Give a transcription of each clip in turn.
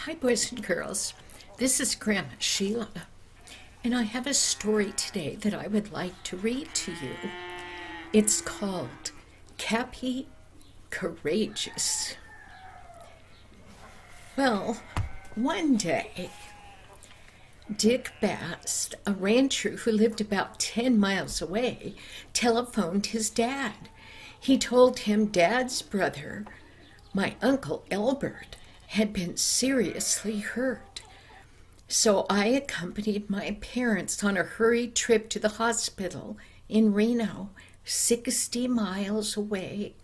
Hi, boys and girls. This is Grandma Sheilla, and I have a story today that I would like to read to you. It's called Cappy Courageous. Well, one day, Dick Bast, a rancher who lived about 10 miles away, telephoned his dad. He told him Dad's brother, my Uncle Albert, had been seriously hurt. So I accompanied my parents on a hurried trip to the hospital in Reno, 60 miles away.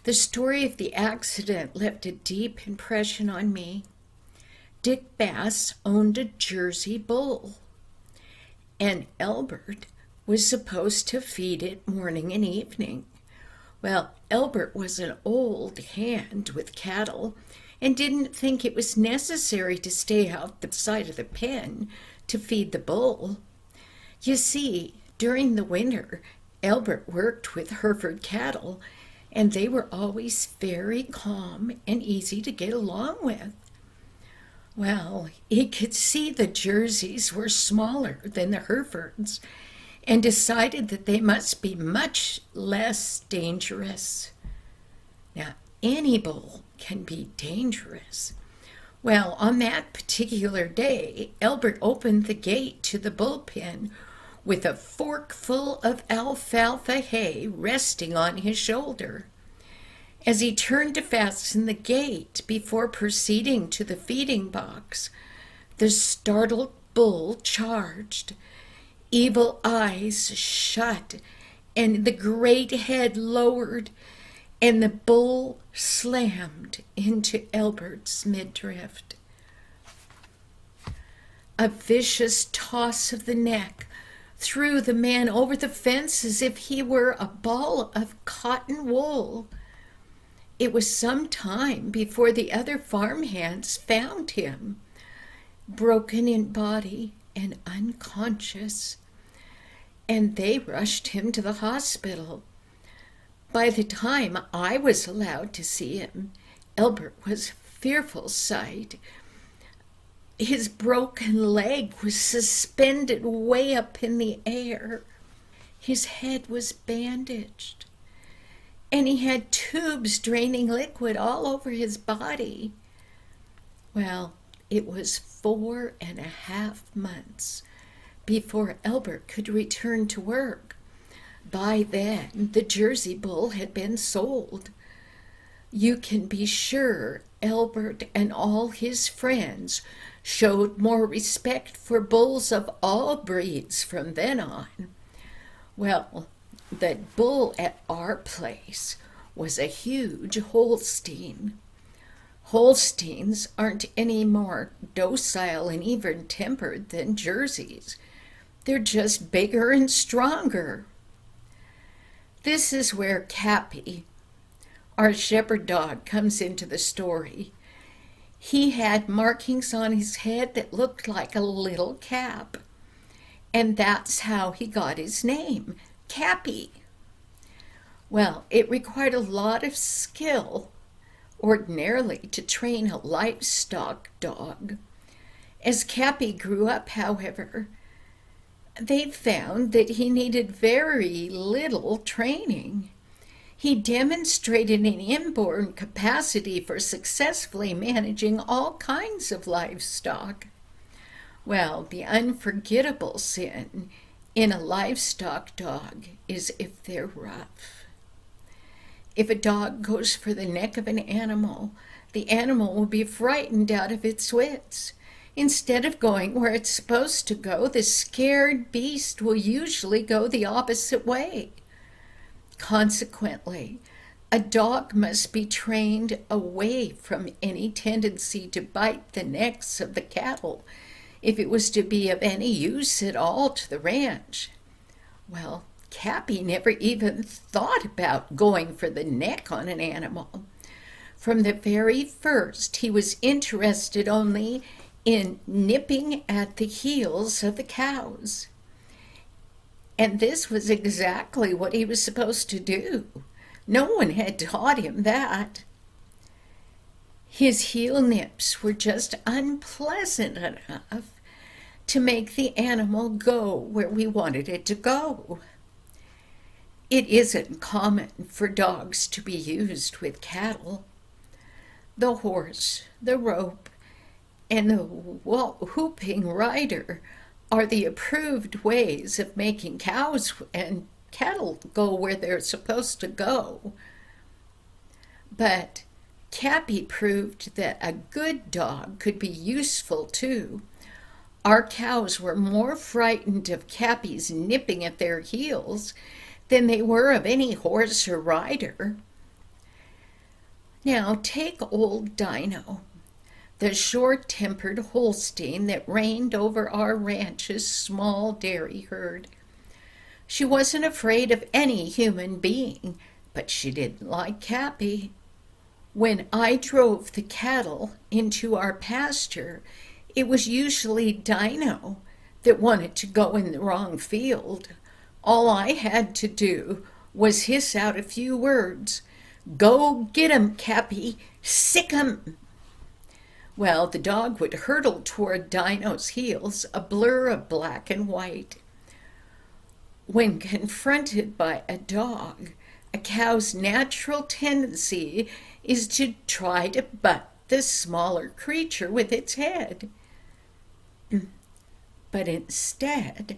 The story of the accident left a deep impression on me. Dick Bass owned a Jersey bull, and Albert was supposed to feed it morning and evening. Well, Albert was an old hand with cattle and didn't think it was necessary to stay out the side of the pen to feed the bull. You see, during the winter, Albert worked with Hereford cattle, and they were always very calm and easy to get along with. Well, he could see the Jerseys were smaller than the Herefords and decided that they must be much less dangerous. Now, any bull can be dangerous. Well, on that particular day, Albert opened the gate to the bullpen with a forkful of alfalfa hay resting on his shoulder. As he turned to fasten the gate before proceeding to the feeding box, the startled bull charged. Evil eyes shut, and the great head lowered, and the bull slammed into Albert's midriff. A vicious toss of the neck threw the man over the fence as if he were a ball of cotton wool. It was some time before the other farmhands found him, broken in body and unconscious, and they rushed him to the hospital. By the time I was allowed to see him, Albert was a fearful sight. His broken leg was suspended way up in the air. His head was bandaged, and he had tubes draining liquid all over his body. Well, it was 4.5 months before Albert could return to work. By then, the Jersey bull had been sold. You can be sure Albert and all his friends showed more respect for bulls of all breeds from then on. Well, the bull at our place was a huge Holstein. Holsteins aren't any more docile and even-tempered than Jerseys. They're just bigger and stronger. This is where Cappy, our shepherd dog, comes into the story. He had markings on his head that looked like a little cap, and that's how he got his name, Cappy. Well, it required a lot of skill, ordinarily, to train a livestock dog. As Cappy grew up, however, they found that he needed very little training. He demonstrated an inborn capacity for successfully managing all kinds of livestock. Well, the unforgettable sin in a livestock dog is if they're rough. If a dog goes for the neck of an animal, the animal will be frightened out of its wits. Instead of going where it's supposed to go, the scared beast will usually go the opposite way. Consequently, a dog must be trained away from any tendency to bite the necks of the cattle if it was to be of any use at all to the ranch. Well, Cappy never even thought about going for the neck on an animal. From the very first, he was interested only in nipping at the heels of the cows. And this was exactly what he was supposed to do. No one had taught him that. His heel nips were just unpleasant enough to make the animal go where we wanted it to go. It isn't common for dogs to be used with cattle. The horse, the rope, and the whooping rider are the approved ways of making cows and cattle go where they're supposed to go. But Cappy proved that a good dog could be useful too. Our cows were more frightened of Cappy's nipping at their heels than they were of any horse or rider. Now take old Dino, the short-tempered Holstein that reigned over our ranch's small dairy herd. She wasn't afraid of any human being, but she didn't like Cappy. When I drove the cattle into our pasture, it was usually Dino that wanted to go in the wrong field. All I had to do was hiss out a few words. "Go get 'em, Cappy! Sick 'em!" Well, the dog would hurtle toward Dino's heels, a blur of black and white. When confronted by a dog, a cow's natural tendency is to try to butt the smaller creature with its head. But instead,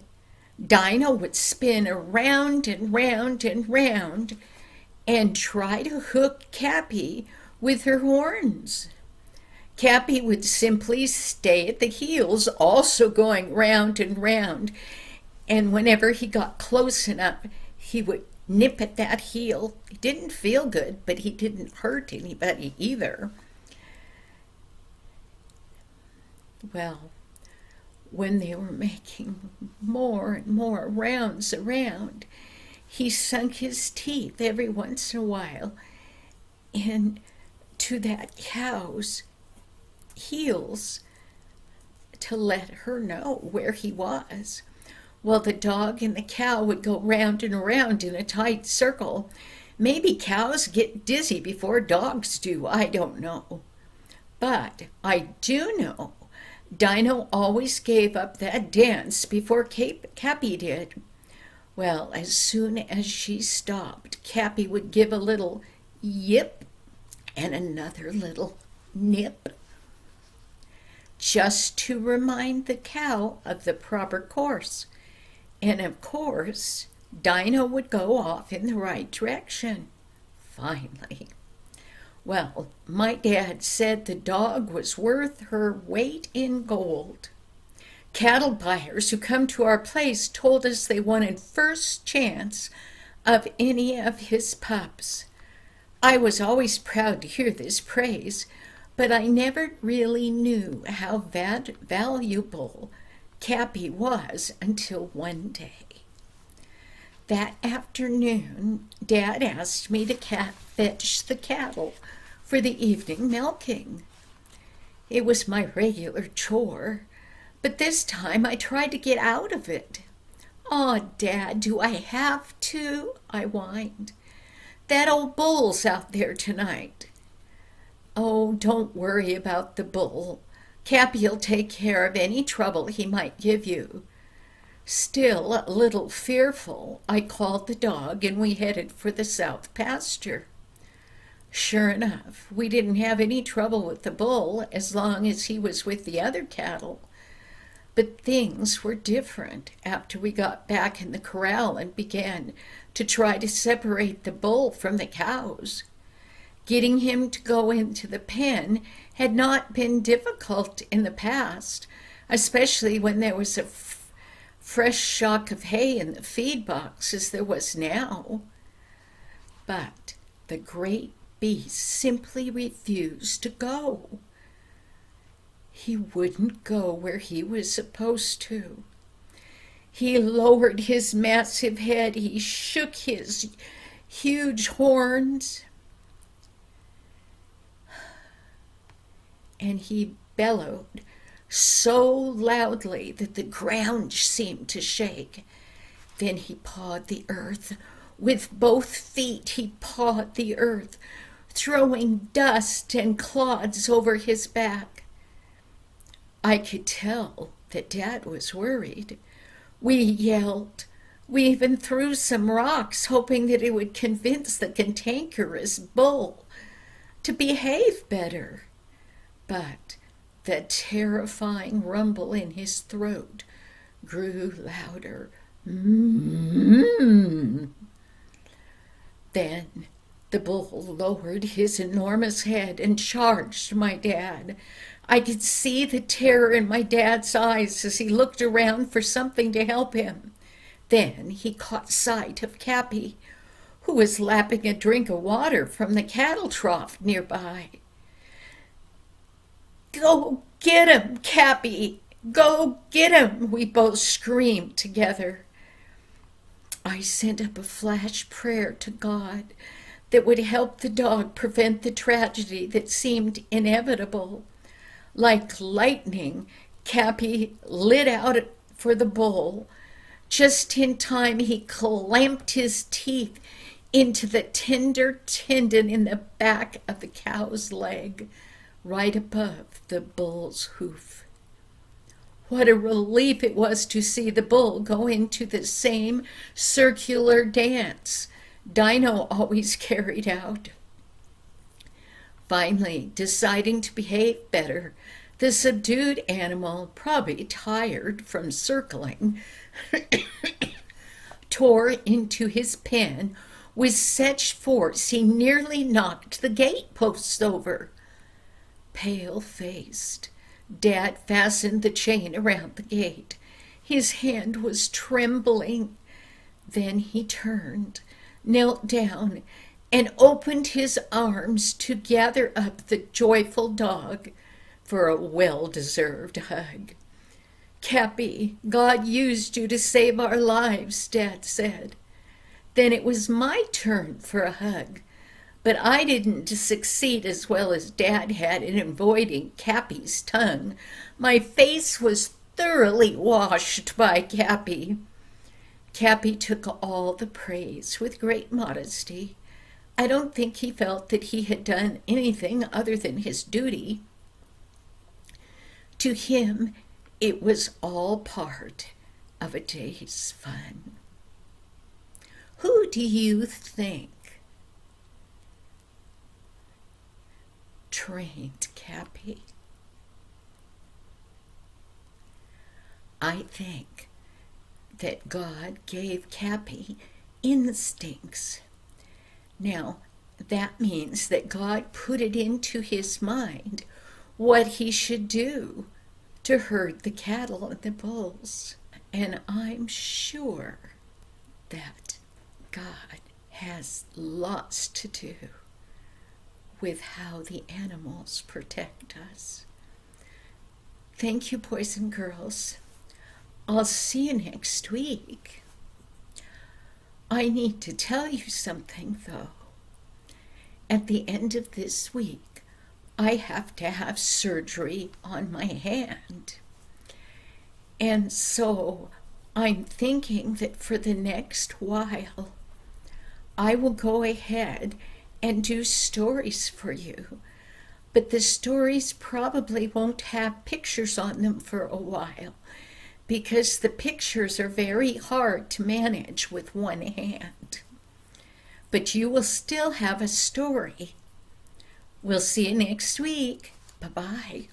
Dino would spin around and round and round and try to hook Cappy with her horns. Cappy would simply stay at the heels, also going round and round, and whenever he got close enough, he would nip at that heel. He didn't feel good, but he didn't hurt anybody either. Well, when they were making more and more rounds around, he sunk his teeth every once in a while into that cow's heels to let her know where he was. Well, the dog and the cow would go round and around in a tight circle. Maybe cows get dizzy before dogs do, I don't know. But I do know Dino always gave up that dance before Cappy did. Well, as soon as she stopped, Cappy would give a little yip and another little nip, just to remind the cow of the proper course. And of course, Dino would go off in the right direction, finally. Well, my dad said the dog was worth her weight in gold. Cattle buyers who come to our place told us they wanted first chance of any of his pups. I was always proud to hear this praise, but I never really knew how valuable Cappy was until one day. That afternoon, Dad asked me to fetch the cattle for the evening milking. It was my regular chore, but this time I tried to get out of it. "Aw, Dad, do I have to?" I whined. "That old bull's out there tonight." "Oh, don't worry about the bull. Cappy'll take care of any trouble he might give you." Still a little fearful, I called the dog and we headed for the south pasture. Sure enough, we didn't have any trouble with the bull as long as he was with the other cattle. But things were different after we got back in the corral and began to try to separate the bull from the cows. Getting him to go into the pen had not been difficult in the past, especially when there was a fresh shock of hay in the feed box as there was now. But the great beast simply refused to go. He wouldn't go where he was supposed to. He lowered his massive head, he shook his huge horns, and he bellowed so loudly that the ground seemed to shake. Then he pawed the earth. With both feet he pawed the earth, throwing dust and clods over his back. I could tell that Dad was worried. We yelled. We even threw some rocks, hoping that it would convince the cantankerous bull to behave better. But the terrifying rumble in his throat grew louder. Mm-hmm. Then the bull lowered his enormous head and charged my dad. I could see the terror in my dad's eyes as he looked around for something to help him. Then he caught sight of Cappy, who was lapping a drink of water from the cattle trough nearby. "Go get him, Cappy! Go get him!" we both screamed together. I sent up a flash prayer to God that would help the dog prevent the tragedy that seemed inevitable. Like lightning, Cappy lit out for the bull. Just in time, he clamped his teeth into the tender tendon in the back of the cow's leg, right above the bull's hoof. What a relief it was to see the bull go into the same circular dance Dino always carried out. Finally, deciding to behave better, the subdued animal, probably tired from circling, tore into his pen with such force he nearly knocked the gate posts over. Pale-faced, Dad fastened the chain around the gate. His hand was trembling. Then he turned, knelt down, and opened his arms to gather up the joyful dog for a well-deserved hug. "Cappy, God used you to save our lives," Dad said. Then it was my turn for a hug, but I didn't succeed as well as Dad had in avoiding Cappy's tongue. My face was thoroughly washed by Cappy. Cappy took all the praise with great modesty. I don't think he felt that he had done anything other than his duty. To him, it was all part of a day's fun. Who do you think trained Cappy? I think that God gave Cappy instincts. Now, that means that God put it into his mind what he should do to herd the cattle and the bulls. And I'm sure that God has lots to do with how the animals protect us. Thank you, boys and girls. I'll see you next week. I need to tell you something, though. At the end of this week, I have to have surgery on my hand. And so I'm thinking that for the next while, I will go ahead and do stories for you. But the stories probably won't have pictures on them for a while, because the pictures are very hard to manage with one hand. But you will still have a story. We'll see you next week. Bye-bye.